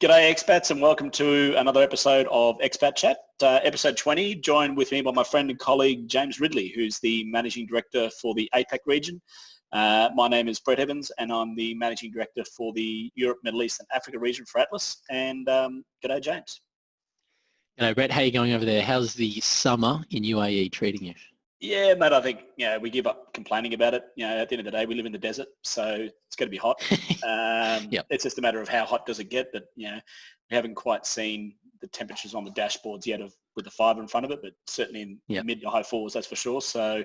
G'day expats and welcome to another episode of Expat Chat, episode 20, joined with me by my friend and colleague James Ridley, who's the Managing Director for the APAC region. My name is Brett Evans and I'm the Managing Director for the Europe, Middle East and Africa region for Atlas. And g'day James. G'day Brett, how are you going over there? How's the summer in UAE treating you? Yeah, mate, I think we give up complaining about it. At the end of the day, we live in the desert, so it's going to be hot. Yep. It's just a matter of how hot does it get, but we haven't quite seen the temperatures on the dashboards yet with the fibre in front of it, but certainly in mid to high fours, that's for sure. So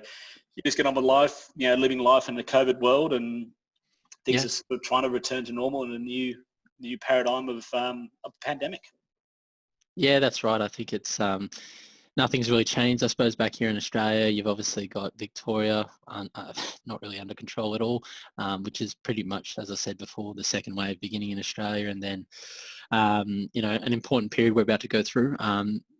you just get on with life, living life in the COVID world, and things are sort of trying to return to normal in a new paradigm of a pandemic. Yeah, that's right. I think it's nothing's really changed, I suppose, back here in Australia. You've obviously got Victoria not really under control at all, which is pretty much, as I said before, the second wave beginning in Australia, and then, an important period we're about to go through.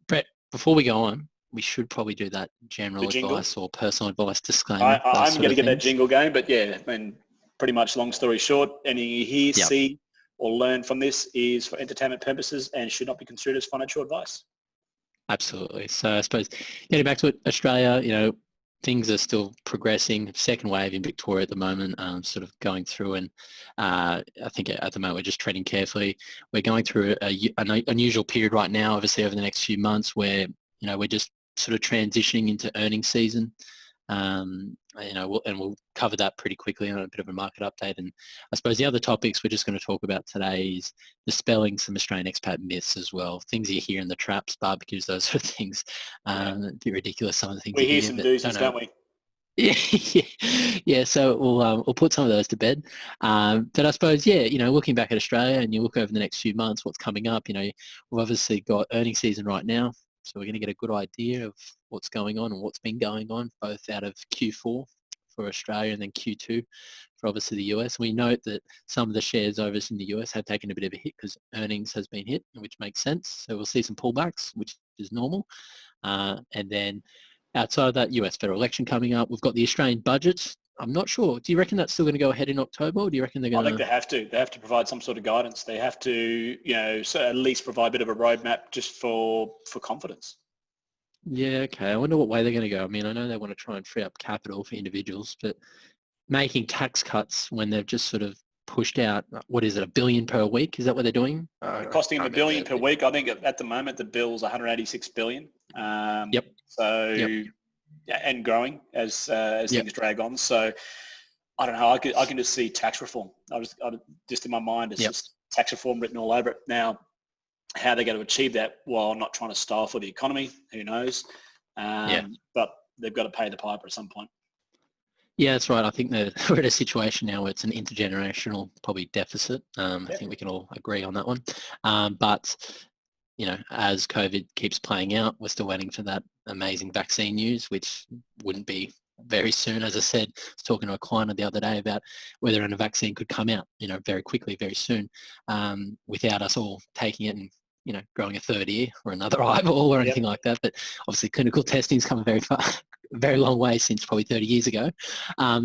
Brett, before we go on, we should probably do that general advice or personal advice disclaimer. I'm going to get that jingle going, but pretty much long story short, anything you hear, see, or learn from this is for entertainment purposes and should not be construed as financial advice. Absolutely. So I suppose getting back to it, Australia, things are still progressing. Second wave in Victoria at the moment, sort of going through, and I think at the moment we're just treading carefully. We're going through an unusual period right now, obviously over the next few months, where we're just sort of transitioning into earnings season. We'll cover that pretty quickly on a bit of a market update. And I suppose the other topics we're just going to talk about today is dispelling some Australian expat myths as well. Things you hear in the traps, barbecues, those sort of things. A bit ridiculous, some of the things we hear some doozies, don't we? Yeah. So we'll put some of those to bed. But I suppose, looking back at Australia and you look over the next few months, what's coming up, we've obviously got earnings season right now. So we're going to get a good idea of what's going on and what's been going on, both out of Q4 for Australia and then Q2 for obviously the US. We note that some of the shares over in the US have taken a bit of a hit because earnings has been hit, which makes sense. So we'll see some pullbacks, which is normal. And then outside of that, US federal election coming up. We've got the Australian budget. I'm not sure. Do you reckon that's still going to go ahead in October, or do you reckon they're going to... I think they have to. They have to provide some sort of guidance. They have to, so at least provide a bit of a roadmap just for confidence. Yeah, okay. I wonder what way they're going to go. I mean, I know they want to try and free up capital for individuals, but making tax cuts when they've just sort of pushed out, what is it, $1 billion per week? Is that what they're doing? Costing them $1 billion per week. I think at the moment the bill's $186 billion. And growing as things drag on. So I don't know. I can just see tax reform. I just in my mind, it's just tax reform written all over it. Now, how they're going to achieve that while not trying to style for the economy, who knows? But they've got to pay the piper at some point. Yeah, that's right. I think that we're at a situation now where it's an intergenerational probably deficit. I think we can all agree on that one. But as COVID keeps playing out, we're still waiting for that amazing vaccine news, which wouldn't be very soon. As I said, I was talking to a client the other day about whether a vaccine could come out, very quickly, very soon, without us all taking it and, growing a third ear or another eyeball or anything like that. But obviously clinical testing's come a very long way since probably 30 years ago.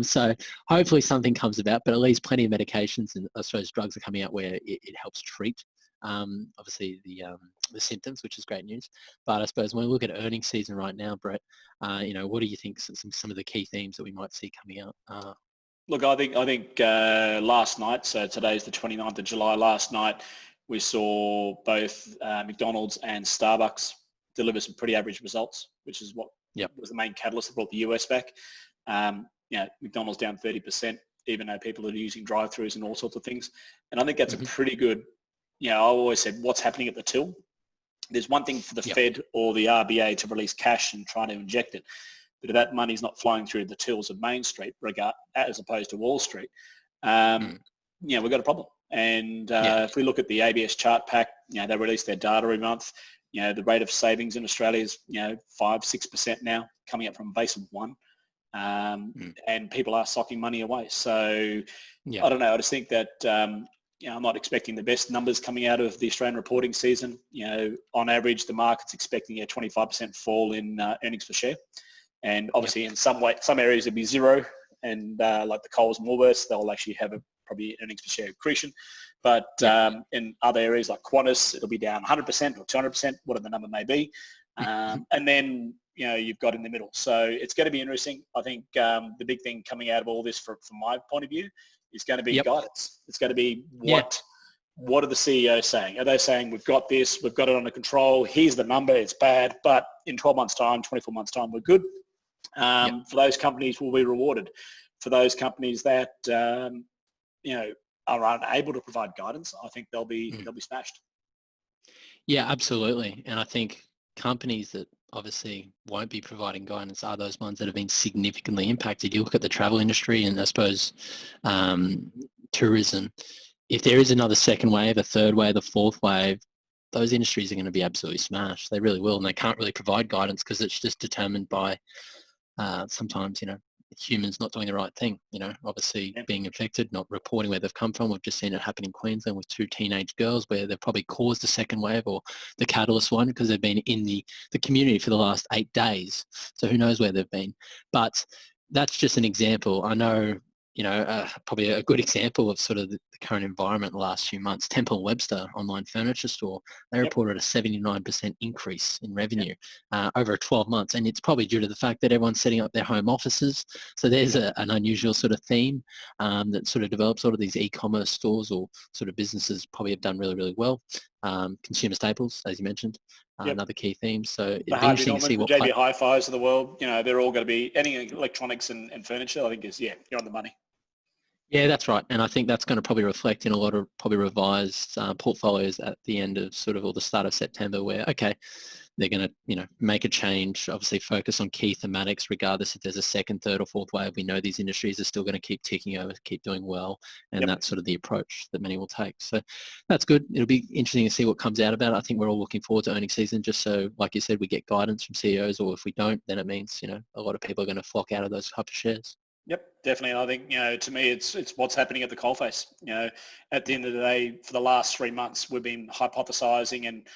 So hopefully something comes about, but at least plenty of medications and I suppose drugs are coming out where it helps treat obviously the symptoms, which is great news. But I suppose when we look at earnings season right now, Brett, what do you think some of the key themes that we might see coming out? Look, I think last night, so today's the 29th of July, last night we saw both McDonald's and Starbucks deliver some pretty average results, which is what was the main catalyst that brought the US back. McDonald's down 30%, even though people are using drive-thrus and all sorts of things. And I think that's a pretty good, I always said, what's happening at the till? There's one thing for the Fed or the RBA to release cash and try to inject it. But if that money's not flowing through the tills of Main Street, as opposed to Wall Street, we've got a problem. And if we look at the ABS chart pack, they release their data every month. The rate of savings in Australia is 5-6% now, coming up from a base of 1. And people are socking money away. So I don't know. I just think that I'm not expecting the best numbers coming out of the Australian reporting season. On average, the market's expecting a 25% fall in earnings per share. And obviously in some areas it'll be zero. And like the Coles and Woolworths, they'll actually have a probably earnings per share accretion. But in other areas like Qantas, it'll be down 100% or 200%, whatever the number may be. And then, you've got in the middle. So it's going to be interesting. I think the big thing coming out of all this from my point of view is going to be guidance. It's going to be what are the CEOs saying? Are they saying, we've got this, we've got it under control, here's the number, it's bad, but in 12 months' time, 24 months' time, we're good. For those companies, will be rewarded. For those companies that, are unable to provide guidance, I think they'll be smashed. Yeah, absolutely. And I think companies that obviously won't be providing guidance are those ones that have been significantly impacted. You look at the travel industry and I suppose tourism. If there is another second wave, a third wave, a fourth wave, those industries are going to be absolutely smashed. They really will. And they can't really provide guidance because it's just determined by sometimes, humans not doing the right thing, obviously being infected, not reporting where they've come from. We've just seen it happen in Queensland with 2 teenage girls where they've probably caused the second wave or the catalyst one because they've been in the community for the last 8 days. So who knows where they've been. But that's just an example. I know, probably a good example of sort of the current environment the last few months. Temple & Webster online furniture store, they reported a 79% increase in revenue over 12 months. And it's probably due to the fact that everyone's setting up their home offices. So there's an unusual sort of theme that sort of develops. Sort of these e-commerce stores or sort of businesses probably have done really, really well. Consumer staples, as you mentioned. Another key theme. So it'd be interesting to see what JB Hi-Fi's of the world, they're all going to be, any electronics and furniture, I think is, you're on the money. Yeah, that's right. And I think that's going to probably reflect in a lot of probably revised portfolios at the end of sort of or the start of September where, okay, they're going to, make a change, obviously focus on key thematics, regardless if there's a second, third or fourth wave. We know these industries are still going to keep ticking over, keep doing well. And that's sort of the approach that many will take. So that's good. It'll be interesting to see what comes out about it. I think we're all looking forward to earnings season just so, like you said, we get guidance from CEOs, or if we don't, then it means, a lot of people are going to flock out of those type of shares. Yep, definitely. And I think, to me, it's what's happening at the coalface. At the end of the day, for the last 3 months, we've been hypothesizing and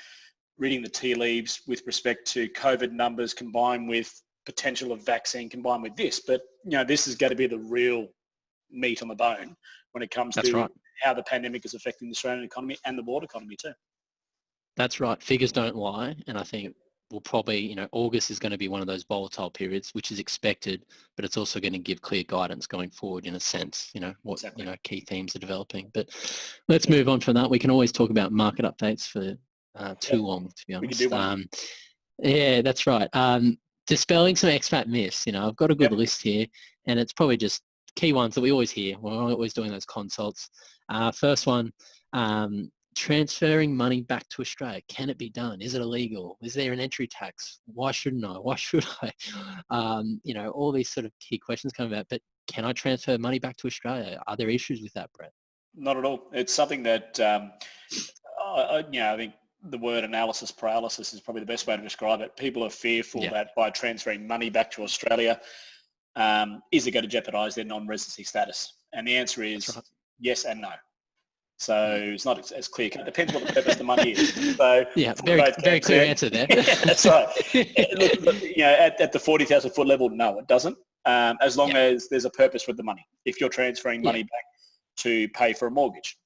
reading the tea leaves with respect to COVID numbers combined with potential of vaccine combined with this. But, this is going to be the real meat on the bone when it comes to how the pandemic is affecting the Australian economy and the world economy too. That's right. Figures don't lie. And I think we'll probably, August is going to be one of those volatile periods, which is expected, but it's also going to give clear guidance going forward in a sense, what, key themes are developing. But let's move on from that. We can always talk about market updates for too long, to be honest. Yeah, that's right. Dispelling some expat myths, I've got a good list here, and it's probably just key ones that we always hear. We're always doing those consults. First one, transferring money back to Australia. Can it be done? Is it illegal? Is there an entry tax? Why shouldn't I? Why should I? All these sort of key questions come about, but can I transfer money back to Australia? Are there issues with that, Brett? Not at all. It's something that, I think the word analysis paralysis is probably the best way to describe it. People are fearful that by transferring money back to Australia, is it going to jeopardise their non-residency status? And the answer is yes and no. So it's not as clear. It depends what the purpose of the money is. So very clear answer there. That's right. At the 40,000 foot level, no, it doesn't. As long as there's a purpose with the money. If you're transferring money back to pay for a mortgage,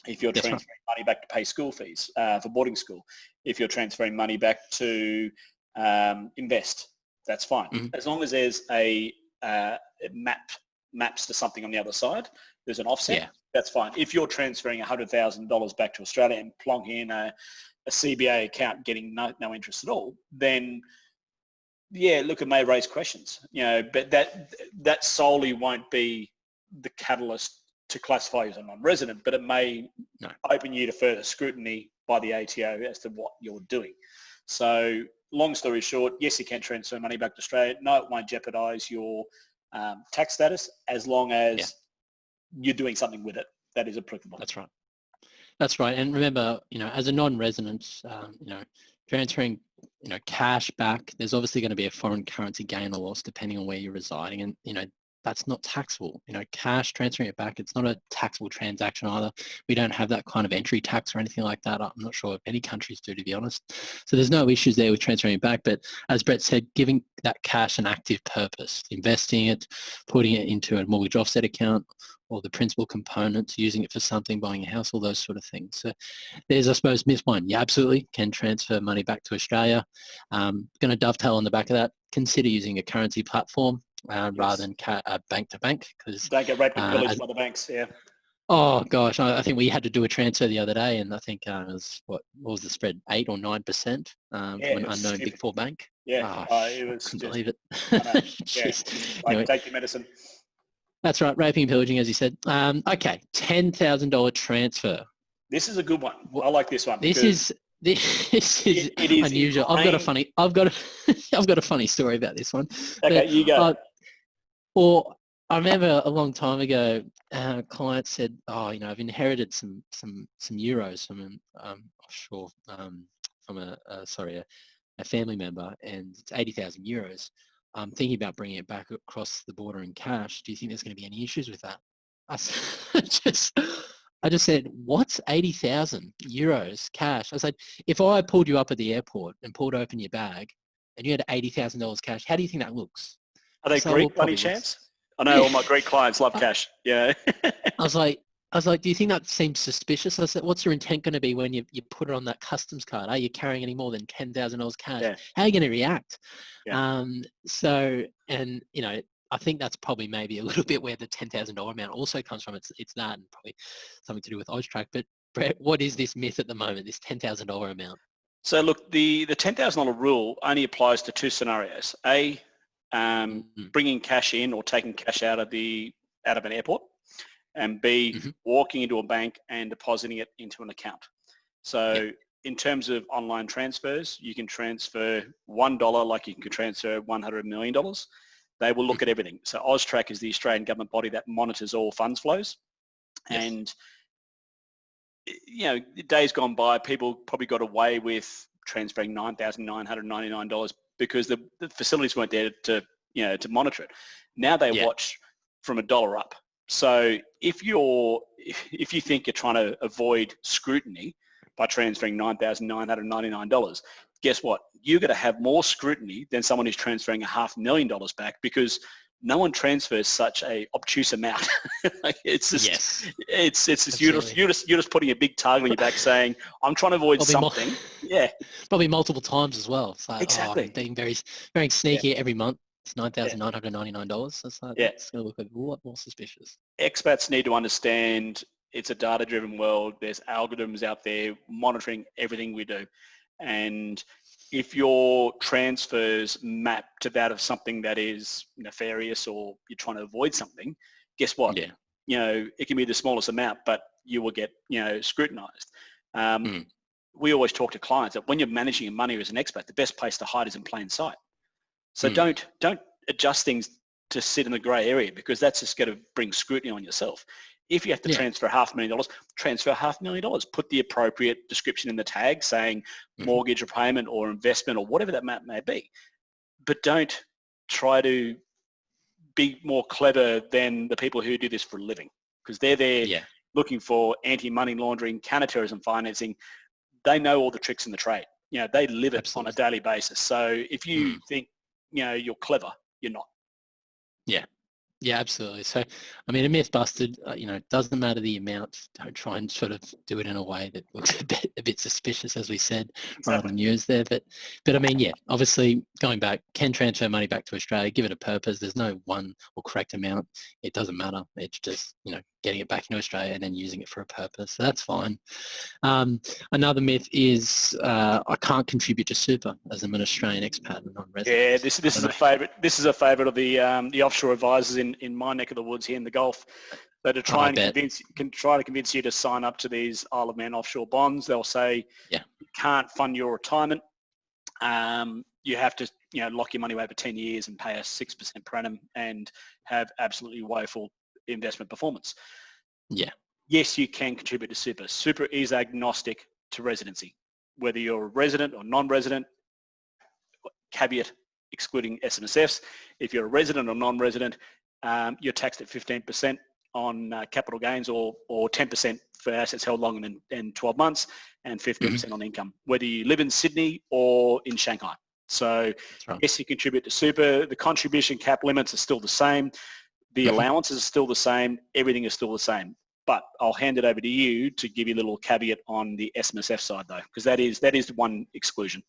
if you're transferring money back to pay school fees for boarding school, if you're transferring money back to invest, that's fine. As long as there's it maps to something on the other side, there's an offset. That's fine. If you're transferring $100,000 back to Australia and plonking in a CBA account getting no interest at all, then look, it may raise questions, but that solely won't be the catalyst to classify you as a non-resident, but it may open you to further scrutiny by the ATO as to what you're doing. So long story short, yes, you can transfer money back to Australia. No, it won't jeopardise your tax status as long as you're doing something with it that is applicable. That's right. And remember, as a non-resident, transferring, cash back, there's obviously going to be a foreign currency gain or loss depending on where you're residing. And, that's not taxable. Cash, transferring it back, it's not a taxable transaction either. We don't have that kind of entry tax or anything like that. I'm not sure if any countries do, to be honest. So there's no issues there with transferring it back. But as Brett said, giving that cash an active purpose, investing it, putting it into a mortgage offset account or the principal components, using it for something, buying a house, all those sort of things. So there's, I suppose, myth one. You absolutely can transfer money back to Australia. Going to dovetail on the back of that, consider using a currency platform rather than bank to bank, because don't get raped and pillaged by the banks. Yeah. Oh gosh, I think we had to do a transfer the other day, and I think it was what was the spread, 8 or 9% from an unknown Big Four bank. Yeah, Oh, it was. Couldn't believe it. I know. Yeah. Anyway, take your medicine. That's right, raping and pillaging, as you said. Okay, $10,000 transfer. This is a good one. I like this one. This is it is unusual. I've got a funny story about this one. Okay, you go. I remember a long time ago, a client said, "Oh, I've inherited some euros from an offshore from a family member, and it's 80,000 euros. I'm thinking about bringing it back across the border in cash. Do you think there's going to be any issues with that?" I just said, "What's 80,000 euros cash?" I said, "If I pulled you up at the airport and pulled open your bag, and you had $80,000 cash, how do you think that looks?" Are they Greek, by any chance? I know all my Greek clients love cash. Yeah. I was like, "Do you think that seems suspicious?" I said, "What's your intent going to be when you put it on that customs card? Are you carrying any more than $10,000 cash? Yeah. How are you going to react?" Yeah. I think that's probably maybe a little bit where the $10,000 amount also comes from. It's that, and probably something to do with Austrac. But Brett, what is this myth at the moment, this $10,000 amount? So look, the $10,000 rule only applies to two scenarios. A, bringing cash in or taking cash out of an airport, and B, walking into a bank and depositing it into an account. So in terms of online transfers, you can transfer $1 like you can transfer $100 million. They will look at everything. So Austrac is the Australian government body that monitors all funds flows. Yes. And days gone by, people probably got away with transferring $9,999 because the facilities weren't there to monitor it. Now they watch from $1 up. So if you think you're trying to avoid scrutiny by transferring $9,999, guess what? You're going to have more scrutiny than someone who's transferring $500,000 back, because no one transfers such a obtuse amount. It's just, it's just you're just putting a big target on your back, saying, "I'm trying to avoid something." Probably multiple times as well. It's like, exactly. I'm being very, very sneaky every month. It's $9,999. It's like, it's going to look a lot more suspicious. Expats need to understand it's a data-driven world. There's algorithms out there monitoring everything we do, and if your transfers map to that of something that is nefarious or you're trying to avoid something, guess what? It can be the smallest amount, but you will get scrutinized. We always talk to clients that when you're managing your money as an expat, the best place to hide is in plain sight. So don't adjust things to sit in the grey area, because that's just going to bring scrutiny on yourself. If you have to transfer $500,000, transfer $500,000. Put the appropriate description in the tag saying mortgage repayment or investment or whatever that may be. But don't try to be more clever than the people who do this for a living, because they're there looking for anti-money laundering, counter-terrorism financing. They know all the tricks in the trade. They live it on a daily basis. So if you think you're clever, you're not. Yeah, absolutely. So, I mean, a myth busted, doesn't matter the amount. Don't try and sort of do it in a way that looks a bit suspicious, as we said, rather than use there. But I mean, obviously, going back, can transfer money back to Australia, give it a purpose. There's no one or correct amount. It doesn't matter. It's just, getting it back into Australia and then using it for a purpose. So that's fine. Another myth is I can't contribute to super as I'm an Australian expat and non-resident. Yeah, this is a favourite. This is a favourite of the offshore advisors in my neck of the woods here in the Gulf. So to try to convince you to sign up to these Isle of Man offshore bonds, they'll say you can't fund your retirement. You have to lock your money away for 10 years and pay us 6% per annum and have absolutely woeful investment performance. Yes, you can contribute to super. Super is agnostic to residency, whether you're a resident or non-resident. Caveat excluding SMSFs. If you're a resident or non-resident, you're taxed at 15% on capital gains, or 10% for assets held longer than 12 months, and 15% on income, whether you live in Sydney or in Shanghai. So yes, you contribute to super. The contribution cap limits are still the same. The allowances are still the same. Everything is still the same. But I'll hand it over to you to give you a little caveat on the SMSF side, though, because that is one exclusion.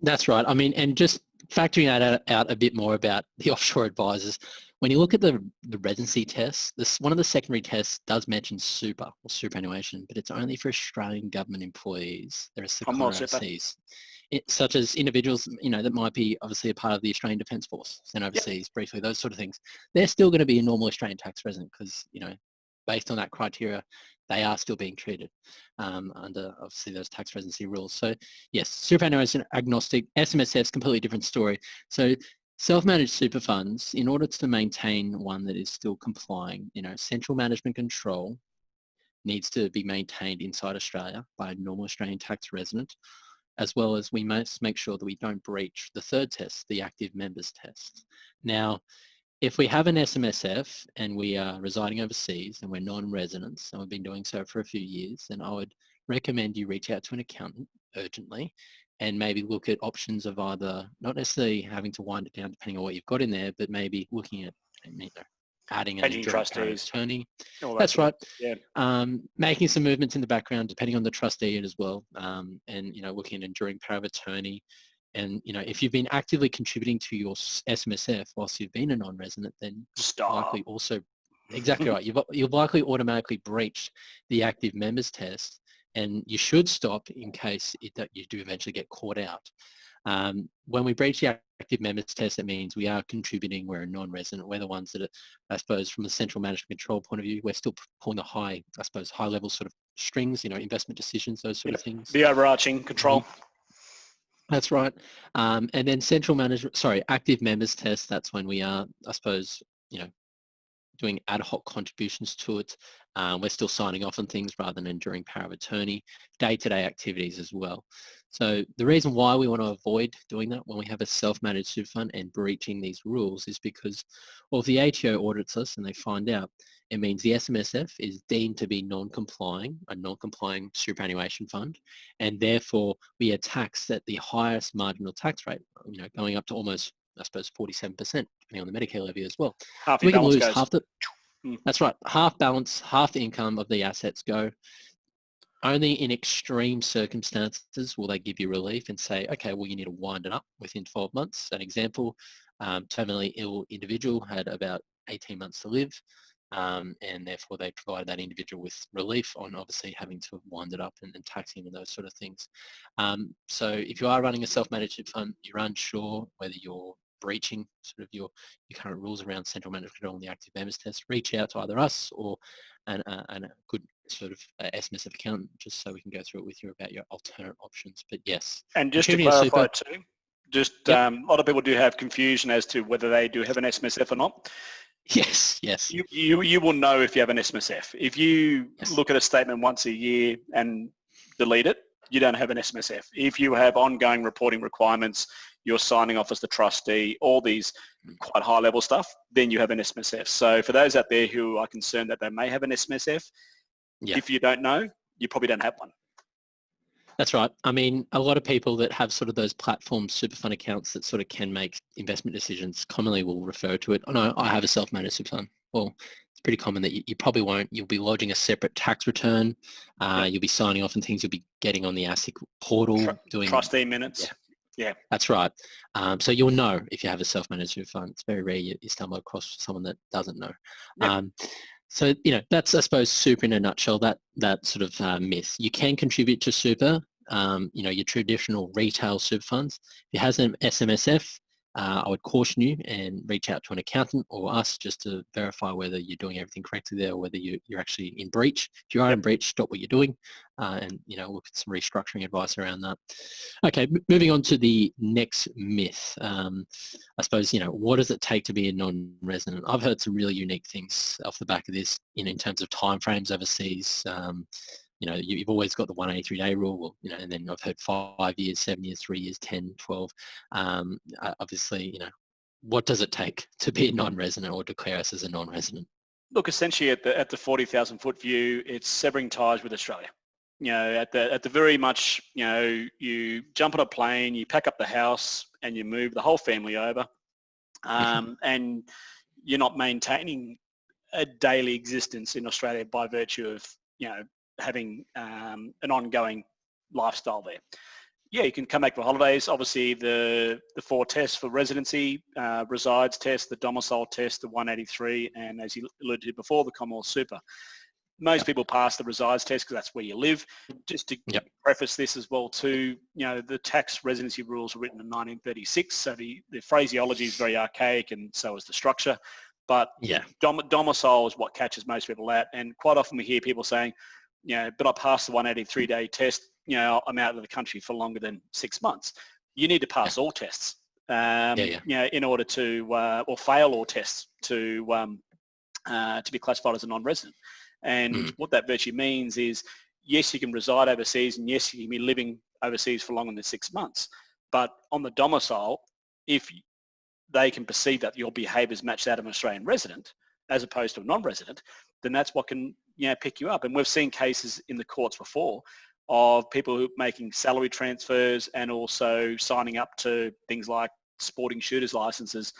That's right. I mean, and just factoring that out a bit more about the offshore advisors, when you look at the residency tests, one of the secondary tests does mention super or superannuation, but it's only for Australian government employees. There are secondary overseas, such as individuals, that might be obviously a part of the Australian Defence Force, sent overseas briefly, those sort of things. They're still going to be a normal Australian tax resident because, based on that criteria, they are still being treated under obviously those tax residency rules. So yes, superannuation agnostic, SMSF is completely different story. So self-managed super funds, in order to maintain one that is still complying, central management control needs to be maintained inside Australia by a normal Australian tax resident, as well as we must make sure that we don't breach the third test, the active members test. Now, if we have an SMSF and we are residing overseas and we're non-residents and we've been doing so for a few years, then I would recommend you reach out to an accountant urgently and maybe look at options of either not necessarily having to wind it down depending on what you've got in there, but maybe looking at adding an enduring power of attorney. That's right. Yeah. Making some movements in the background depending on the trustee as well, and looking at enduring power of attorney. And, if you've been actively contributing to your SMSF whilst you've been a non-resident, then likely also, exactly right, you've likely automatically breached the active members test, and you should stop in case that you do eventually get caught out. When we breach the active members test, it means we are contributing, we're a non-resident, we're the ones that are, I suppose, from the central management control point of view, we're still pulling the high level sort of strings, investment decisions, those sort of things. The overarching control. That's right. And then active members test, that's when we are, I suppose, doing ad hoc contributions to it. We're still signing off on things rather than enduring power of attorney, day-to-day activities as well. So the reason why we want to avoid doing that when we have a self-managed super fund and breaching these rules is because, well, if the ATO audits us and they find out, it means the SMSF is deemed to be a non-complying superannuation fund, and therefore we are taxed at the highest marginal tax rate, going up to almost, I suppose, 47%, depending on the Medicare levy as well. We can lose half the, that's right, half balance, half the income of the assets go. Only in extreme circumstances will they give you relief and say, okay, well, you need to wind it up within 12 months. An example, terminally ill individual had about 18 months to live, and therefore they provided that individual with relief on obviously having to wind it up and taxing and those sort of things. So if you are running a self-managed fund, you're unsure whether you're breaching sort of your current rules around central management control and the active members test, reach out to either us or a good sort of SMSF accountant, just so we can go through it with you about your alternate options. But yes. And just to clarify too, a lot of people do have confusion as to whether they do have an SMSF or not. Yes. You will know if you have an SMSF. If you look at a statement once a year and delete it, you don't have an SMSF. If you have ongoing reporting requirements, you're signing off as the trustee, all these quite high level stuff, then you have an SMSF. So for those out there who are concerned that they may have an SMSF, if you don't know, you probably don't have one. That's right. I mean, a lot of people that have sort of those platform super fund accounts that sort of can make investment decisions commonly will refer to it. Oh no, I have a self-managed super fund. Well, it's pretty common that you probably won't. You'll be lodging a separate tax return. You'll be signing off on things. You'll be getting on the ASIC portal, doing trustee minutes. Yeah, that's right. So you'll know if you have a self-managed super fund. It's very rare you stumble across someone that doesn't know. Yep. So, that's, I suppose, super in a nutshell, that sort of myth. You can contribute to super, your traditional retail super funds. If you have an SMSF, I would caution you and reach out to an accountant or us just to verify whether you're doing everything correctly there or whether you're actually in breach. If you are in breach, stop what you're doing and, look at some restructuring advice around that. Okay, moving on to the next myth. I suppose, what does it take to be a non-resident? I've heard some really unique things off the back of this, in terms of timeframes overseas. You've always got the 183-day rule, and then I've heard 5 years, 7 years, 3 years, 10, 12. Obviously, what does it take to be a non-resident or declare us as a non-resident? Look, essentially at the 40,000 foot view, it's severing ties with Australia. At the very much, you jump on a plane, you pack up the house and you move the whole family over. And you're not maintaining a daily existence in Australia by virtue of, having an ongoing lifestyle there. Yeah, you can come back for holidays. Obviously, the 4 tests for residency, resides test, the domicile test, the 183, and as you alluded to before, the Commonwealth Super. Most people pass the resides test because that's where you live. Just to preface this as well too, the tax residency rules were written in 1936, so the phraseology is very archaic and so is the structure. But domicile is what catches most people out. And quite often we hear people saying, but I passed the 183-day test, I'm out of the country for longer than 6 months. You need to pass all tests, in order to, or fail all tests to be classified as a non-resident. And what that virtually means is, yes, you can reside overseas, and yes, you can be living overseas for longer than 6 months. But on the domicile, if they can perceive that your behaviours match that of an Australian resident as opposed to a non-resident, then that's what can pick you up. And we've seen cases in the courts before of people who making salary transfers and also signing up to things like sporting shooters licenses,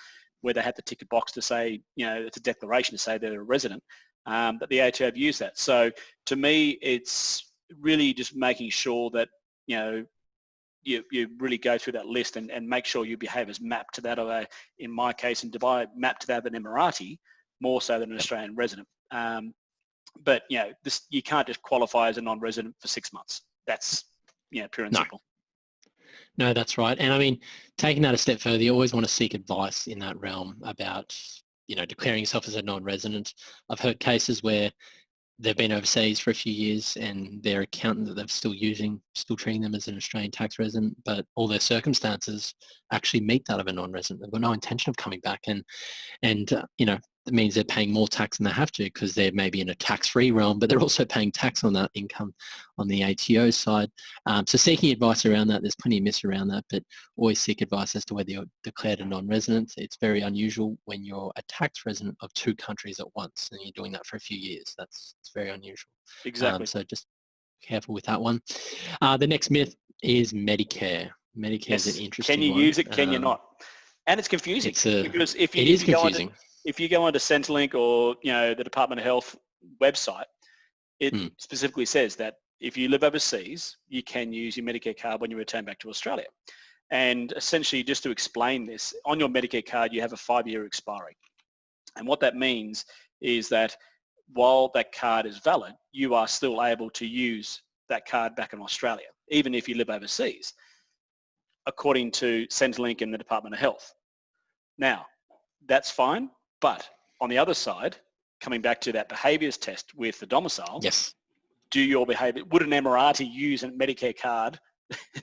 where they had to tick a box to say, it's a declaration to say they're a resident, that the ATO have used that. So to me, it's really just making sure that you really go through that list and make sure your behaviours map to that of in my case in Dubai, map to that of an Emirati more so than an Australian resident. But you can't just qualify as a non-resident for 6 months. That's pure and simple. No, that's right. And I mean, taking that a step further, you always want to seek advice in that realm about declaring yourself as a non-resident. I've heard cases where they've been overseas for a few years and their accountant that they're still using, still treating them as an Australian tax resident, but all their circumstances actually meet that of a non-resident. They've got no intention of coming back, and it means they're paying more tax than they have to because they're maybe in a tax-free realm, but they're also paying tax on that income on the ATO side. So seeking advice around that, there's plenty of myths around that, but always seek advice as to whether you're declared a non-resident. It's very unusual when you're a tax resident of 2 countries at once and you're doing that for a few years. It's very unusual. Exactly. So just careful with that one. The next myth is Medicare. Medicare is an interesting one. Can you use it? Can you not? And it's confusing because if you go onto Centrelink or the Department of Health website, it specifically says that if you live overseas, you can use your Medicare card when you return back to Australia. And essentially, just to explain this, on your Medicare card, you have a 5-year expiry. And what that means is that while that card is valid, you are still able to use that card back in Australia, even if you live overseas, according to Centrelink and the Department of Health. Now, that's fine. But on the other side, coming back to that behaviours test with the domicile, would an Emirati use a Medicare card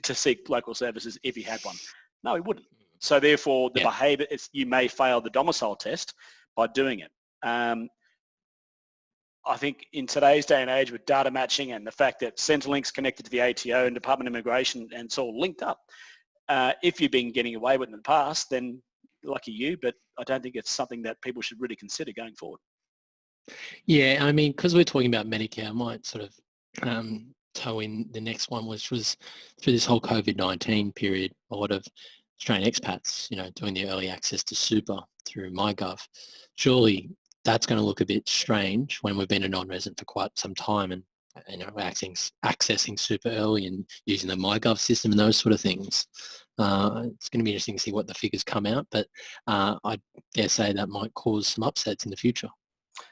to seek local services if he had one? No, he wouldn't. So therefore, the behaviour, you may fail the domicile test by doing it. I think in today's day and age with data matching and the fact that Centrelink's connected to the ATO and Department of Immigration and it's all linked up, if you've been getting away with it in the past, then lucky you, but I don't think it's something that people should really consider going forward. Yeah, I mean, because we're talking about Medicare, I might sort of toe in the next one, which was through this whole COVID-19 period, a lot of Australian expats, doing the early access to super through MyGov. Surely that's going to look a bit strange when we've been a non-resident for quite some time and we're accessing super early and using the MyGov system and those sort of things. It's going to be interesting to see what the figures come out, but I dare say that might cause some upsets in the future.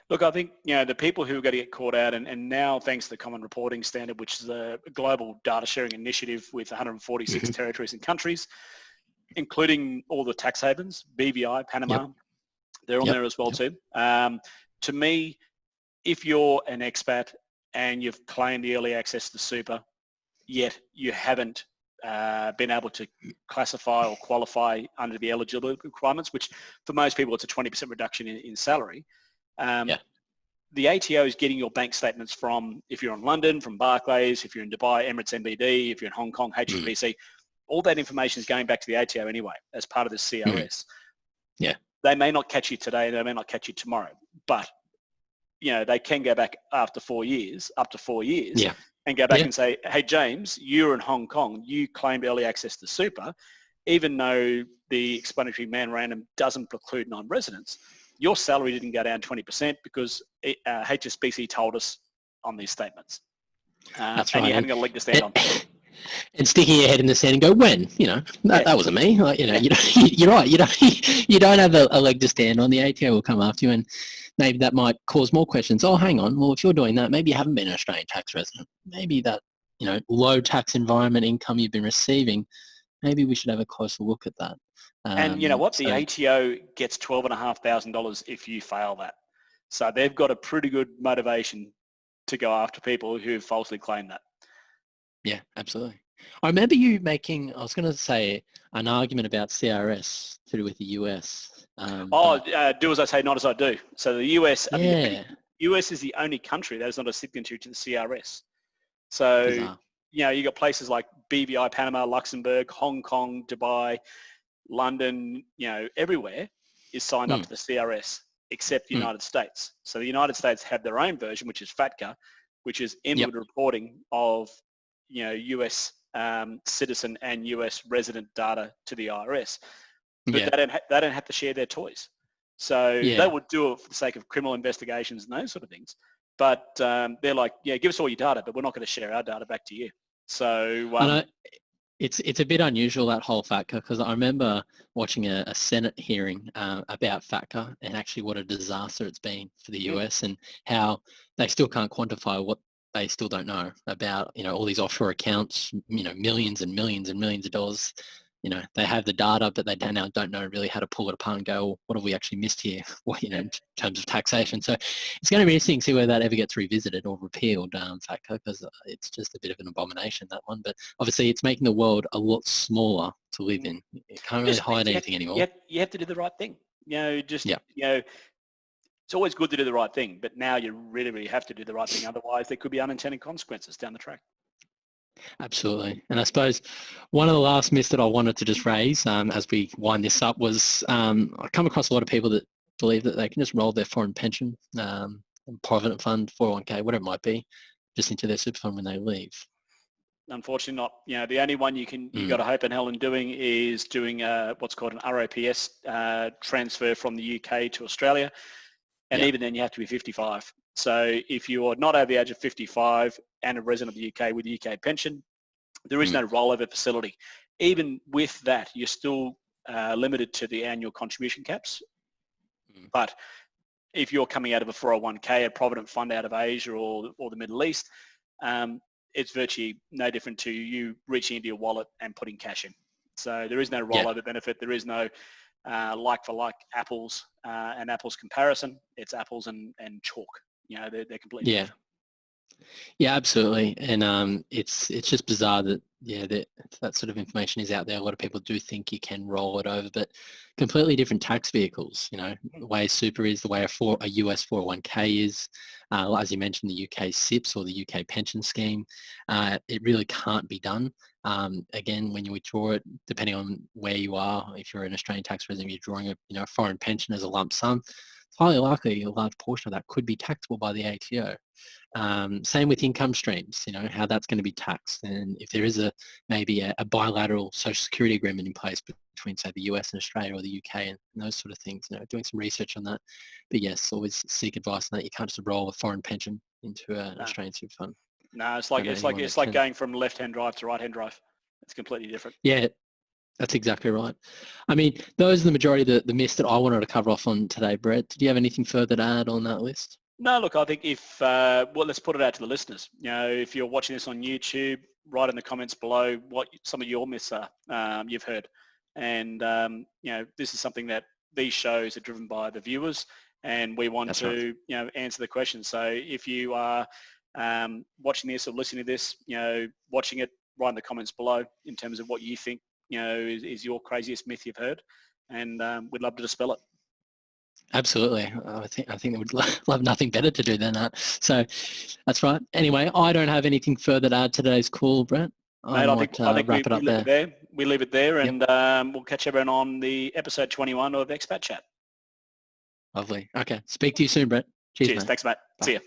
Look, I think, the people who are going to get caught out, and now thanks to the Common Reporting Standard, which is a global data sharing initiative with 146 territories and countries, including all the tax havens, BVI, Panama, they're on there as well too. To me, if you're an expat and you've claimed the early access to super, yet you haven't been able to classify or qualify under the eligibility requirements, which for most people it's a 20% reduction in salary. The ATO is getting your bank statements from, if you're in London, from Barclays, if you're in Dubai, Emirates NBD, if you're in Hong Kong, HSBC, all that information is going back to the ATO anyway as part of the CRS. They may not catch you today, they may not catch you tomorrow, but they can go back after 4 years, up to 4 years, and go back and say, hey, James, you're in Hong Kong, you claimed early access to super, even though the explanatory memorandum doesn't preclude non-residents, your salary didn't go down 20% because HSBC told us on these statements. That's and right. you haven't got a leg to stand on. And sticking your head in the sand and go, when? That wasn't me. Like, you're right. You don't have a leg to stand on. The ATO will come after you, and maybe that might cause more questions. Oh, hang on. Well, if you're doing that, maybe you haven't been an Australian tax resident. Maybe that, low tax environment income you've been receiving, maybe we should have a closer look at that. And you know what? The ATO gets $12,500 if you fail that. So they've got a pretty good motivation to go after people who falsely claim that. Yeah, absolutely. I remember you making, I was going to say, an argument about CRS to do with the US. Do as I say, not as I do. So the US, US is the only country that is not a signatory to the CRS. So, Bizarre. You got places like BVI, Panama, Luxembourg, Hong Kong, Dubai, London, everywhere is signed up to the CRS except the United States. So the United States have their own version, which is FATCA, which is inward reporting of, US citizen and US resident data to the IRS. But they don't have to share their toys. So they would do it for the sake of criminal investigations and those sort of things. But they're like, give us all your data, but we're not going to share our data back to you. So it's a bit unusual, that whole FATCA, because I remember watching a Senate hearing about FATCA and actually what a disaster it's been for the US and how they still can't quantify what they still don't know about, all these offshore accounts, millions and millions and millions of dollars. They have the data, but they don't know really how to pull it apart and go, well, what have we actually missed here? In terms of taxation. So it's going to be interesting to see whether that ever gets revisited or repealed, FATCA, because it's just a bit of an abomination, that one. But obviously it's making the world a lot smaller to live in. You can't really hide anything anymore. You have to do the right thing. It's always good to do the right thing, but now you really, really have to do the right thing. Otherwise, there could be unintended consequences down the track. Absolutely. And I suppose one of the last myths that I wanted to just raise as we wind this up was I come across a lot of people that believe that they can just roll their foreign pension, provident fund, 401k, whatever it might be, just into their super fund when they leave. Unfortunately not. The only one you got to hope in hell in doing is doing what's called an ROPS transfer from the UK to Australia. And even then you have to be 55. So if you are not over the age of 55 and a resident of the UK with a UK pension, there is no rollover facility. Even with that, you're still limited to the annual contribution caps. But if you're coming out of a 401k, a provident fund out of Asia or the Middle East, it's virtually no different to you reaching into your wallet and putting cash in. So there is no rollover benefit. There is no like for like apples and apples comparison. It's apples and chalk. They're completely different. Yeah, absolutely. And it's just bizarre that that sort of information is out there. A lot of people do think you can roll it over, but completely different tax vehicles. The way super is, the way a US 401k is. As you mentioned, the UK SIPs or the UK pension scheme, it really can't be done. Again, when you withdraw it, depending on where you are, if you're an Australian tax resident, you're drawing a foreign pension as a lump sum, it's highly likely a large portion of that could be taxable by the ATO. Same with income streams, how that's going to be taxed. And if there is maybe a bilateral social security agreement in place between, say, the US and Australia or the UK and those sort of things, doing some research on that. But yes, always seek advice on that. You can't just roll a foreign pension into an Australian super fund. No, it's like going from left-hand drive to right-hand drive. It's completely different. Yeah, that's exactly right. I mean, those are the majority of the myths that I wanted to cover off on today, Brett. Did you have anything further to add on that list? No, look, I think let's put it out to the listeners. If you're watching this on YouTube, write in the comments below what some of your myths are you've heard. And, this is something that these shows are driven by the viewers, and we want to answer the questions. So if you are watching this or listening to this, watching it, write in the comments below in terms of what you think, is your craziest myth you've heard, and we'd love to dispel it. Absolutely. I think they would love nothing better to do than that. So that's right. Anyway, I don't have anything further to add to today's call, Brett. I think wrap it up there. We leave it there, and we'll catch everyone on the episode 21 of Expat Chat. Lovely. Okay. Speak to you soon, Brett. Cheers, mate. Thanks, mate. Bye. See ya.